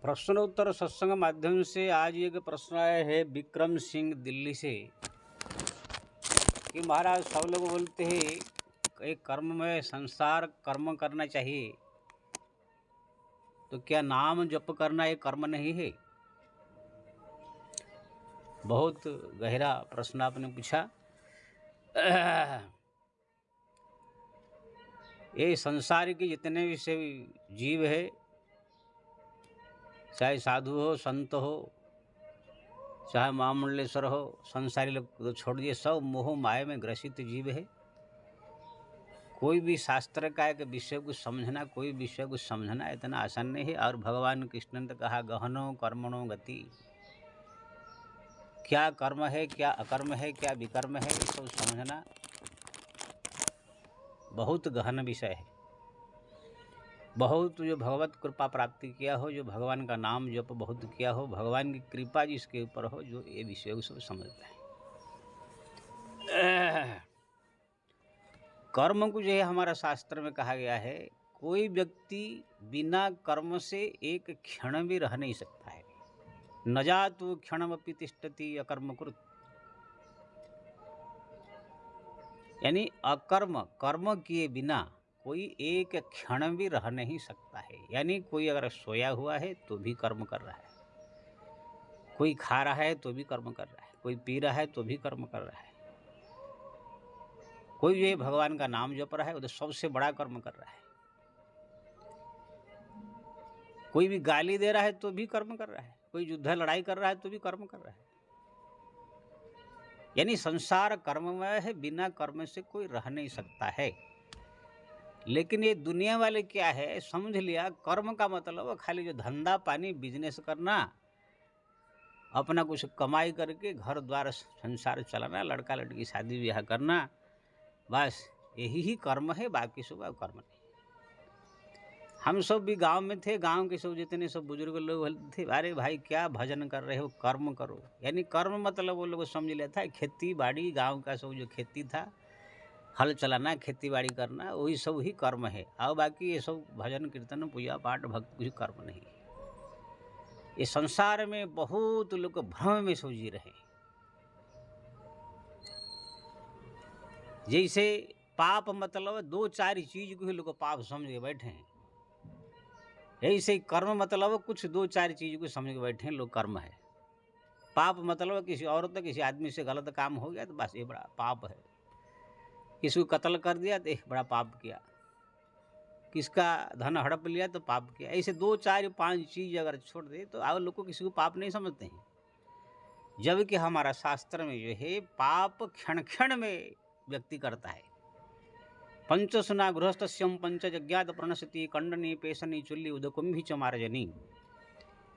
प्रश्नोत्तर सत्संग माध्यम से आज एक प्रश्न आया है विक्रम सिंह दिल्ली से कि महाराज सब लोग बोलते हैं एक कर्म में संसार कर्म करना चाहिए, तो क्या नाम जप करना एक कर्म नहीं है? बहुत गहरा प्रश्न आपने पूछा। ये संसार के जितने भी से जीव है, चाहे साधु हो, संत हो, चाहे महामंडलेश्वर हो, संसारी लोग तो छोड़ दिए, सब मोह माया में ग्रसित जीव है। कोई भी शास्त्र का एक विषय को समझना, कोई विषय को समझना इतना आसान नहीं है। और भगवान कृष्ण ने कहा गहनो कर्मणो गति, क्या कर्म है, क्या अकर्म है, क्या विकर्म है, ये सब समझना बहुत गहन विषय है। बहुत जो भगवत कृपा प्राप्ति किया हो, जो भगवान का नाम जप बहुत किया हो, भगवान की कृपा जिसके ऊपर हो, जो ये विषय को सब समझता है। कर्म को जो है हमारा शास्त्र में कहा गया है, कोई व्यक्ति बिना कर्म से एक क्षण भी रह नहीं सकता है। न जातु क्षणमपि तिष्ठति अकर्मकृत, यानी अकर्म कर्म किए बिना कोई एक क्षण भी रह नहीं सकता है। यानी कोई अगर सोया हुआ है तो भी कर्म कर रहा है, कोई खा रहा है तो भी कर्म कर रहा है, कोई पी रहा है तो भी कर्म कर रहा है, कोई जो है भगवान का नाम जप रहा है वो तो सबसे बड़ा कर्म कर रहा है, कोई भी गाली दे रहा है तो भी कर्म कर रहा है, कोई युद्ध लड़ाई कर रहा है तो भी कर्म कर रहा है। यानी संसार कर्ममय है, बिना कर्म से कोई रह नहीं सकता है। लेकिन ये दुनिया वाले क्या है, समझ लिया कर्म का मतलब खाली जो धंधा पानी बिजनेस करना, अपना कुछ कमाई करके घर द्वार संसार चलाना, लड़का लड़की शादी ब्याह करना, बस यही ही कर्म है, बाकी सब कर्म नहीं। हम सब भी गांव में थे, गांव के सब जितने सब बुजुर्ग लोग थे, अरे भाई क्या भजन कर रहे हो, कर्म करो। यानी कर्म मतलब वो लोग समझ लिया था खेती बाड़ी, गांव का सब जो खेती था, हल चलाना, खेती बाड़ी करना, वही सब ही कर्म है। और बाकी ये सब भजन कीर्तन पूजा पाठ भक्ति कुछ कर्म नहीं है। ये संसार में बहुत लोग भ्रम में सो जी रहे। जैसे पाप मतलब दो चार चीज को ही लोग पाप समझ के बैठे हैं, ऐसे कर्म मतलब कुछ दो चार चीज को समझ के बैठे हैं लोग कर्म है। पाप मतलब किसी औरत किसी आदमी से गलत काम हो गया तो बस ये बड़ा पाप है, किसी को कत्ल कर दिया तो बड़ा पाप किया, किसका धन हड़प लिया तो पाप किया। ऐसे दो चार पांच चीज अगर छोड़ दे तो और लोग को किसी को पाप नहीं समझते हैं। जबकि हमारा शास्त्र में जो है पाप क्षण क्षण में व्यक्ति करता है। पंचसुना गृहस्थस्यम पंचजज्ञात प्रणशति कंडनी पेशनी चुल्ली उदकुंभी च मार्जनी।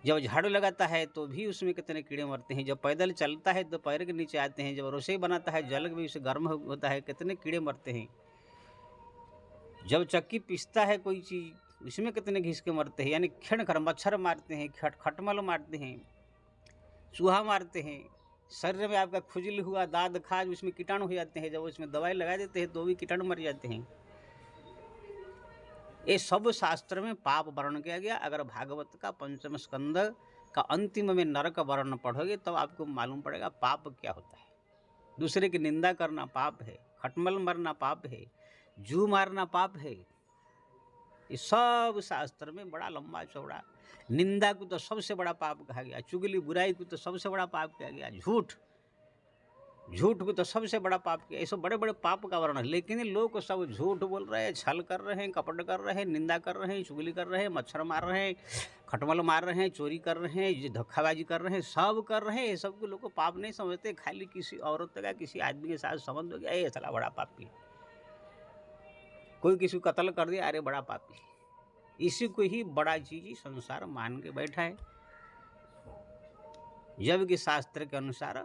जब झाड़ू लगाता है तो भी उसमें कितने कीड़े मरते हैं, जब पैदल चलता है तो पैर के नीचे आते हैं, जब रसोई बनाता है जल भी उसे गर्म होता है, कितने कीड़े मरते हैं, जब चक्की पीसता है कोई चीज़ उसमें कितने घिस के मरते हैं। यानी क्षण खर मच्छर मारते हैं, खटमल मारते हैं, चूहा मारते हैं, शरीर में आपका खुजली हुआ दाद खाज उसमें कीटाणु हो जाते हैं, जब उसमें दवाई लगा देते हैं तो भी कीटाणु मर जाते हैं। ये सब शास्त्र में पाप वर्णन किया गया। अगर भागवत का पंचम स्कंद का अंतिम में नरक वर्णन पढ़ोगे तो आपको मालूम पड़ेगा पाप क्या होता है। दूसरे की निंदा करना पाप है, खटमल मरना पाप है, जू मारना पाप है। ये सब शास्त्र में बड़ा लंबा चौड़ा। निंदा को तो सबसे बड़ा पाप कहा गया, चुगली बुराई को तो सबसे बड़ा पाप कहा गया, झूठ को तो सबसे बड़ा पाप किया। ये सब बड़े बड़े पाप का वर्णन। लेकिन लोग सब झूठ बोल रहे हैं, छल कर रहे हैं, कपट कर रहे हैं, निंदा कर रहे हैं, चुगली कर रहे हैं, मच्छर मार रहे हैं, खटमल मार रहे हैं, चोरी कर रहे हैं, धोखाबाजी कर रहे हैं, सब कर रहे हैं। ये सब को लोग को पाप नहीं समझते। खाली किसी औरत का किसी आदमी के साथ संबंध हो गया, ये साला बड़ा पापी। कोई किसी को कत्ल कर दिया, अरे बड़ा पापी। इसी को ही बड़ा चीज संसार मान के बैठा है, जबकि शास्त्र के अनुसार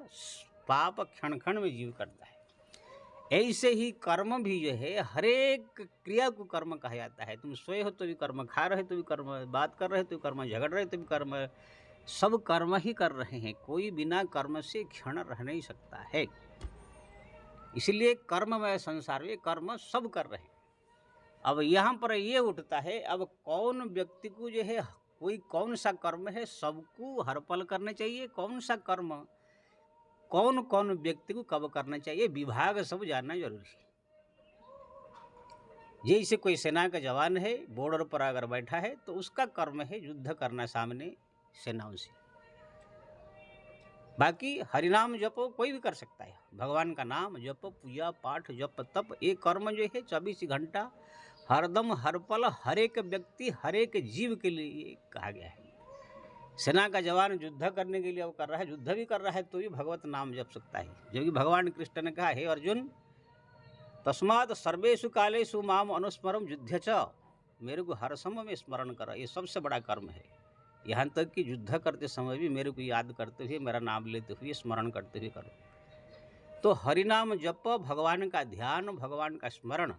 पाप क्षण क्षण में जीव करता है। ऐसे ही कर्म भी जो है, हर एक क्रिया को कर्म कहा जाता है। तुम सोए हो तो भी कर्म, खा रहे तो भी कर्म, बात कर रहे तो भी कर्म, झगड़ रहे तो भी कर्म, सब कर्म ही कर रहे हैं। कोई बिना कर्म से क्षण रह नहीं सकता है। इसलिए कर्ममय संसार में कर्म सब कर रहे हैं। अब यहाँ पर ये उठता है, अब कौन व्यक्ति को जो है कोई कौन सा कर्म है सबको हर पल करना चाहिए, कौन सा कर्म कौन कौन व्यक्ति को कब करना चाहिए, विभाग सब जानना जरूरी है। जैसे कोई सेना का जवान है, बॉर्डर पर अगर बैठा है तो उसका कर्म है युद्ध करना सामने सेनाओं से। बाकी हरिनाम जप कोई भी कर सकता है, भगवान का नाम जप, पूजा पाठ, जप तप, ये कर्म जो है 24 घंटा हरदम हर पल हर एक व्यक्ति हर एक जीव के लिए कहा गया है। सेना का जवान युद्ध करने के लिए वो कर रहा है, युद्ध भी कर रहा है तो भी भगवत नाम जप सकता है। जबकि भगवान कृष्ण ने कहा, हे अर्जुन तस्मात् सर्वेषु कालेषु माम अनुस्मरम युद्ध च, मेरे को हर समय में स्मरण करो, ये सबसे बड़ा कर्म है। यहाँ तक कि युद्ध करते समय भी मेरे को याद करते हुए, मेरा नाम लेते हुए, स्मरण करते हुए करो। तो हरिनाम जप, भगवान का ध्यान, भगवान का स्मरण,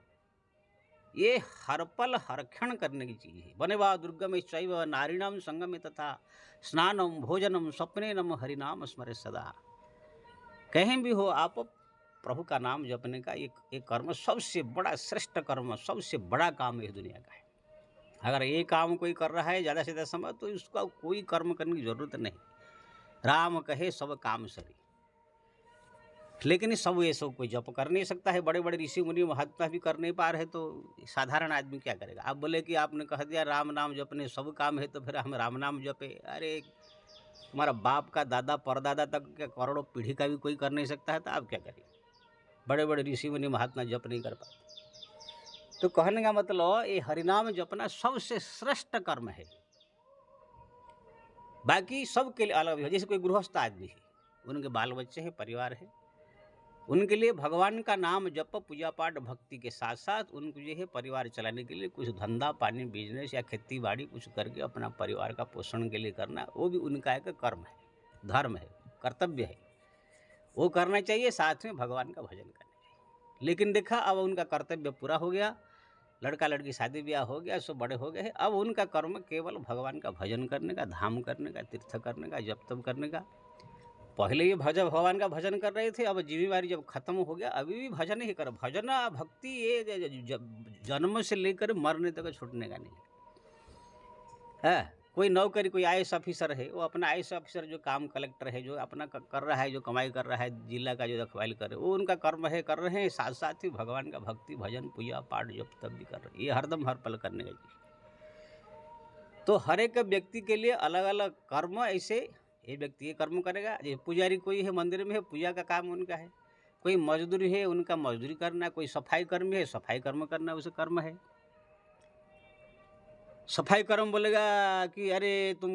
ये हर पल हर क्षण करने की चीज़ है। वनेवा दुर्गम चैव नारीणाम संगमे तथा स्नानम भोजनम स्वप्नेनम हरिनाम स्मरे सदा। कहीं भी हो आप प्रभु का नाम जपने का एक कर्म सबसे बड़ा श्रेष्ठ कर्म, सबसे बड़ा काम इस दुनिया का है। अगर ये काम कोई कर रहा है ज़्यादा से ज़्यादा समय तो उसका कोई कर्म करने की जरूरत नहीं। राम कहे सब काम सरी, लेकिन सब ये सब कोई जप कर नहीं सकता है। बड़े बड़े ऋषि मुनि महात्मा भी कर नहीं पा रहे तो साधारण आदमी क्या करेगा। आप बोले कि आपने कह दिया राम नाम जपने सब काम है तो फिर हम राम नाम जपे। अरे हमारा बाप का दादा परदादा तक के करोड़ों पीढ़ी का भी कोई कर नहीं सकता है तो आप क्या करेंगे। बड़े बड़े ऋषि मुनि महात्मा जप नहीं कर पाते। तो कहने का मतलब ये हरिनाम जपना सबसे श्रेष्ठ कर्म है। बाकी सबके लिए अलग है। जैसे कोई गृहस्थ आदमी है, उनके बाल बच्चे हैं, परिवार है, उनके लिए भगवान का नाम जप, पूजा पाठ, भक्ति के साथ साथ उनको जो है परिवार चलाने के लिए कुछ धंधा पानी, बिजनेस या खेती बाड़ी कुछ करके अपना परिवार का पोषण के लिए करना, वो भी उनका एक कर्म है, धर्म है, कर्तव्य है, वो करना चाहिए। साथ में भगवान का भजन करना चाहिए। लेकिन देखा अब उनका कर्तव्य पूरा हो गया, लड़का लड़की शादी ब्याह हो गया, सब बड़े हो गए हैं, अब उनका कर्म केवल भगवान का भजन करने का, धाम करने का, तीर्थ करने का, जप तप करने का। पहले ये भगवान का भजन कर रहे थे, अब जिम्मेवारी जब खत्म हो गया अभी भी भजन ही कर। भजन भक्ति ये जन्म से लेकर मरने तक छूटने का नहीं है। कोई नौकरी, कोई IAS ऑफिसर है, वो अपना IAS ऑफिसर जो काम, कलेक्टर है जो अपना कर रहा है, जो कमाई कर रहा है, जिला का जो रखवाली कर रहे हैं, वो उनका कर्म है, कर रहे हैं। साथ साथ ही भगवान का भक्ति भजन पूजा पाठ जप तप भी कर रहे हैं। ये हरदम हर पल करने का चीज़। तो हर एक व्यक्ति के लिए अलग अलग कर्म, ऐसे ये व्यक्ति ये कर्म करेगा। जैसे पुजारी कोई है मंदिर में है, पूजा का काम उनका है। कोई मजदूरी है, उनका मजदूरी करना। कोई सफाई कर्मी है, सफाई कर्म करना उसे कर्म है। सफाई कर्म बोलेगा कि अरे तुम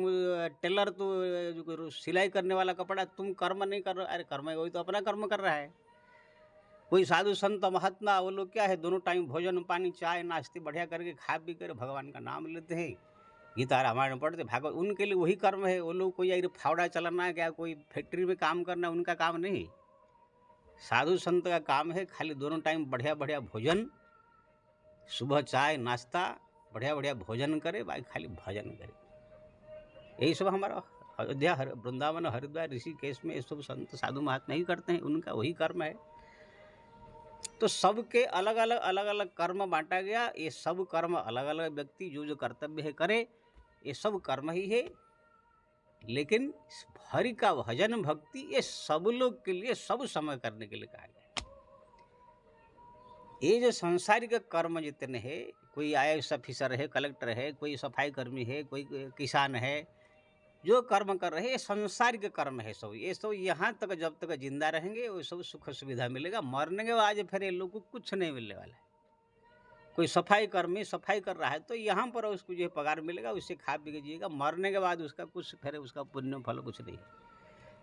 टेलर, तो सिलाई करने वाला कपड़ा तुम कर्म नहीं कर रहे। अरे कर्म है, वही तो अपना कर्म कर रहा है। कोई साधु संत महात्मा, वो लोग क्या है, दोनों टाइम भोजन पानी चाय नाश्ते बढ़िया करके खा पी कर भगवान का नाम लेते हैं, गीता रामायण पढ़ते भागवत, उनके लिए वही कर्म है। वो लोग कोई यार फावड़ा चलाना, क्या कोई फैक्ट्री में काम करना, उनका काम नहीं। साधु संत का काम है खाली दोनों टाइम बढ़िया बढ़िया भोजन, सुबह चाय नाश्ता, बढ़िया बढ़िया भोजन करे, भाई खाली भजन करे। यही सब हमारा अयोध्या, वृंदावन, हरिद्वार, ऋषिकेश में ये सब संत साधु महात्मा ही करते हैं, उनका वही कर्म है। तो सबके अलग अलग कर्म बांटा गया। ये सब कर्म अलग अलग व्यक्ति जो जो कर्तव्य है करे, ये सब कर्म ही है। लेकिन हरि का भजन भक्ति ये सब लोग के लिए सब समय करने के लिए कहा गया। ये जो सांसारिक कर्म जितने हैं, कोई IAS ऑफिसर है, कलेक्टर है, कोई सफाई कर्मी है, कोई किसान है, जो कर्म कर रहे हैं ये सांसारिक कर्म है सब। ये सब यहाँ तक जब तक जिंदा रहेंगे वो सब सुख सुविधा मिलेगा। मरने के बाद फिर ये लोग को कुछ नहीं मिलने वाला है। कोई सफाई कर्मी सफाई कर रहा है तो यहाँ पर उसको जो पगार मिलेगा, उससे खा पी के जिएगा। मरने के बाद उसका कुछ फिर उसका पुण्य फल कुछ नहीं है।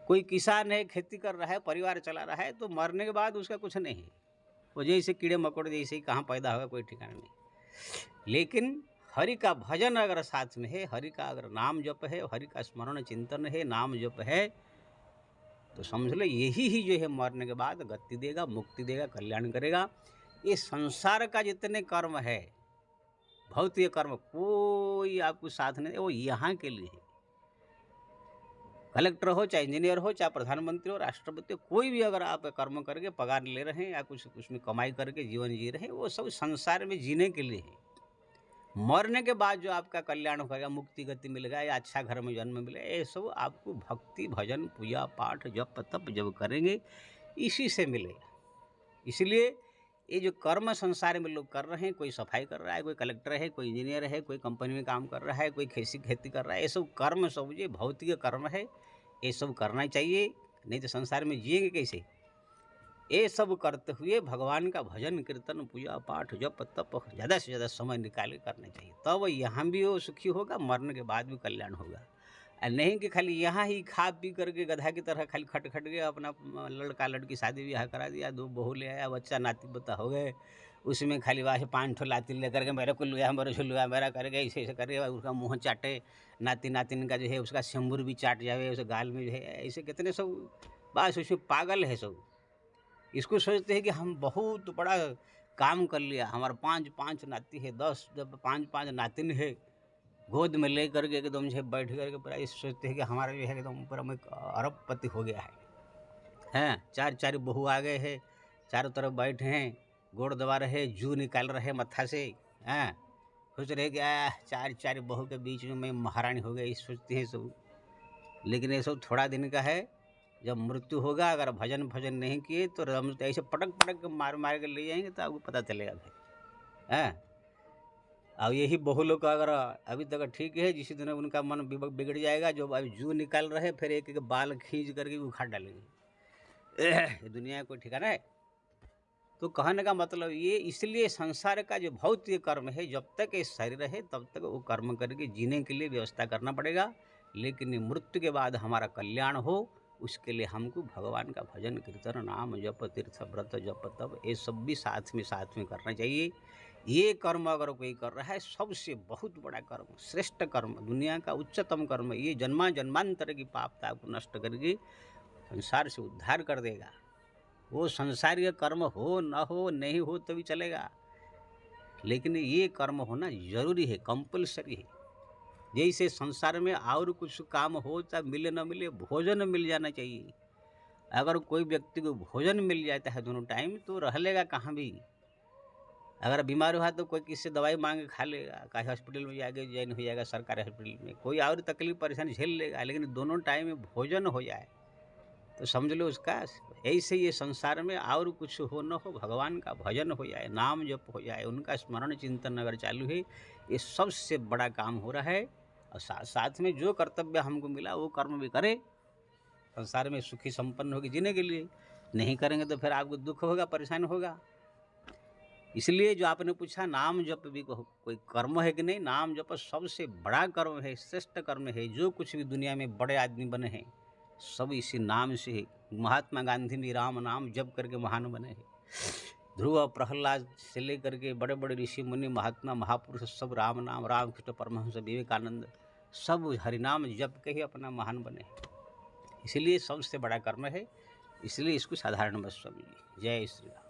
कोई किसान है, खेती कर रहा है, परिवार चला रहा है, तो मरने के बाद उसका कुछ नहीं है। वो जैसे कीड़े मकोड़े जैसे ही कहाँ पैदा होगा कोई ठिकाना नहीं। लेकिन हरि का भजन अगर साथ में है, हरि का अगर नाम जप है, हरि का स्मरण चिंतन है, नाम जप है, तो समझ लो यही ही जो है मरने के बाद गति देगा, मुक्ति देगा, कल्याण करेगा। ये संसार का जितने कर्म है, भौतिक कर्म, कोई आपको साथ नहीं, वो यहाँ के लिए है। कलेक्टर हो, चाहे इंजीनियर हो, चाहे प्रधानमंत्री हो, राष्ट्रपति हो, कोई भी अगर आप कर्म करके पगार ले रहे हैं या कुछ उसमें कमाई करके जीवन जी रहे हैं, वो सब संसार में जीने के लिए है। मरने के बाद जो आपका कल्याण होगा, मुक्ति गति मिलेगा या अच्छा घर में जन्म मिले, ये सब आपको भक्ति भजन पूजा पाठ जप तप जब करेंगे इसी से मिलेगा। इसलिए ये जो कर्म संसार में लोग कर रहे हैं, कोई सफाई कर रहा है, कोई कलेक्टर है, कोई इंजीनियर है, कोई कंपनी में काम कर रहा है, कोई खेती कर रहा है, ये सब कर्म सब ये भौतिक कर्म है, ये सब करना चाहिए, नहीं तो संसार में जिएंगे कैसे। ये सब करते हुए भगवान का भजन कीर्तन पूजा पाठ जप तप ज़्यादा से ज़्यादा समय निकाल के करना चाहिए, तब यहाँ भी वो सुखी होगा, मरने के बाद भी कल्याण होगा। और नहीं कि खाली यहाँ ही खा पी करके गधा की तरह खाली खट खट गया, अपना लड़का लड़की शादी ब्याह करा दिया, 2 बहू ले आया, बच्चा नाती पोता हो गए, उसमें खाली वहाँ से 5 ठो लाती लेकर के मेरे को लुआ मेरे से लुआ मेरा करके ऐसे ऐसे करके उसका मुँह चाटे, नाती नातिन का जो है उसका सिंदूर भी चाट जावे, उस गाल में जो है, ऐसे कितने सब बस उसमें पागल है सब। इसको सोचते हैं कि हम बहुत बड़ा काम कर लिया, हमारा 5 नाती है, 10 जब 5 नातिन है, गोद में ले करके एकदम से बैठ करके पूरा ये सोचते हैं कि हमारा जो है एकदम पूरा मैं अरबपति हो गया है। 4 बहू आ गए हैं, चारों तरफ बैठे हैं, गोड़ दबा रहे, जू निकाल रहे मत्था से, हैं सोच रहे कि 4 बहू के बीच में मैं महारानी हो गई, सोचते हैं सब। लेकिन ये सब थोड़ा दिन का है, जब मृत्यु होगा अगर भजन भजन नहीं किए तो ऐसे पटक पटक के मार मार के ले जाएंगे तो आपको पता चलेगा भाई। अब यही बहु लोग अगर अभी तक ठीक है, जिस दिन उनका मन बिगड़ जाएगा, जो अभी जू निकाल रहे फिर एक एक बाल खींच करके उखाड़ डालेंगे। ये दुनिया कोई ठिकाना है। तो कहने का मतलब ये, इसलिए संसार का जो भौतिक कर्म है, जब तक ये शरीर है तब तक वो कर्म करके जीने के लिए व्यवस्था करना पड़ेगा, लेकिन मृत्यु के बाद हमारा कल्याण हो उसके लिए हमको भगवान का भजन कीर्तन नाम जप तीर्थ व्रत जप तप ये सब भी साथ में करना चाहिए। ये कर्म अगर कोई कर रहा है, सबसे बहुत बड़ा कर्म, श्रेष्ठ कर्म, दुनिया का उच्चतम कर्म, ये जन्मांतर की पापता को नष्ट करके संसार से उद्धार कर देगा। वो संसारीय कर्म हो न हो नहीं हो तो भी चलेगा, लेकिन ये कर्म होना जरूरी है, कंपल्सरी है। जैसे संसार में और कुछ काम हो चाहे मिले न मिले, भोजन मिल जाना चाहिए। अगर कोई व्यक्ति को भोजन मिल जाता है दोनों टाइम तो रह लेगा कहाँ भी। अगर बीमार हुआ तो कोई किससे दवाई मांग के खा लेगा, कहीं हॉस्पिटल में जाके ज्वाइन हो जाएगा, सरकारी हॉस्पिटल में कोई और तकलीफ परेशानी झेल लेगा, लेकिन दोनों टाइम में भोजन हो जाए तो समझ लो उसका। ऐसे ये संसार में और कुछ हो न हो, भगवान का भजन हो जाए, नाम जप हो जाए, उनका स्मरण चिंतन अगर चालू है, ये सबसे बड़ा काम हो रहा है। और साथ साथ में जो कर्तव्य हमको मिला वो कर्म भी करें, संसार में सुखी संपन्न होगी जीने के लिए। नहीं करेंगे तो फिर आपको दुख होगा, परेशान होगा। इसलिए जो आपने पूछा नाम जप भी कोई कर्म है कि नहीं, नाम जप सबसे बड़ा कर्म है, श्रेष्ठ कर्म है। जो कुछ भी दुनिया में बड़े आदमी बने हैं सब इसी नाम से है। महात्मा गांधी भी राम नाम जप करके महान बने हैं। ध्रुव प्रहलाद से लेकर के बड़े बड़े ऋषि मुनि महात्मा महापुरुष सब राम नाम, रामकृष्ण परमहंस विवेकानंद सब हरिनाम जप के ही अपना महान बने। इसलिए सबसे बड़ा कर्म है, इसलिए इसको साधारण मत समझिए। जय श्री राम।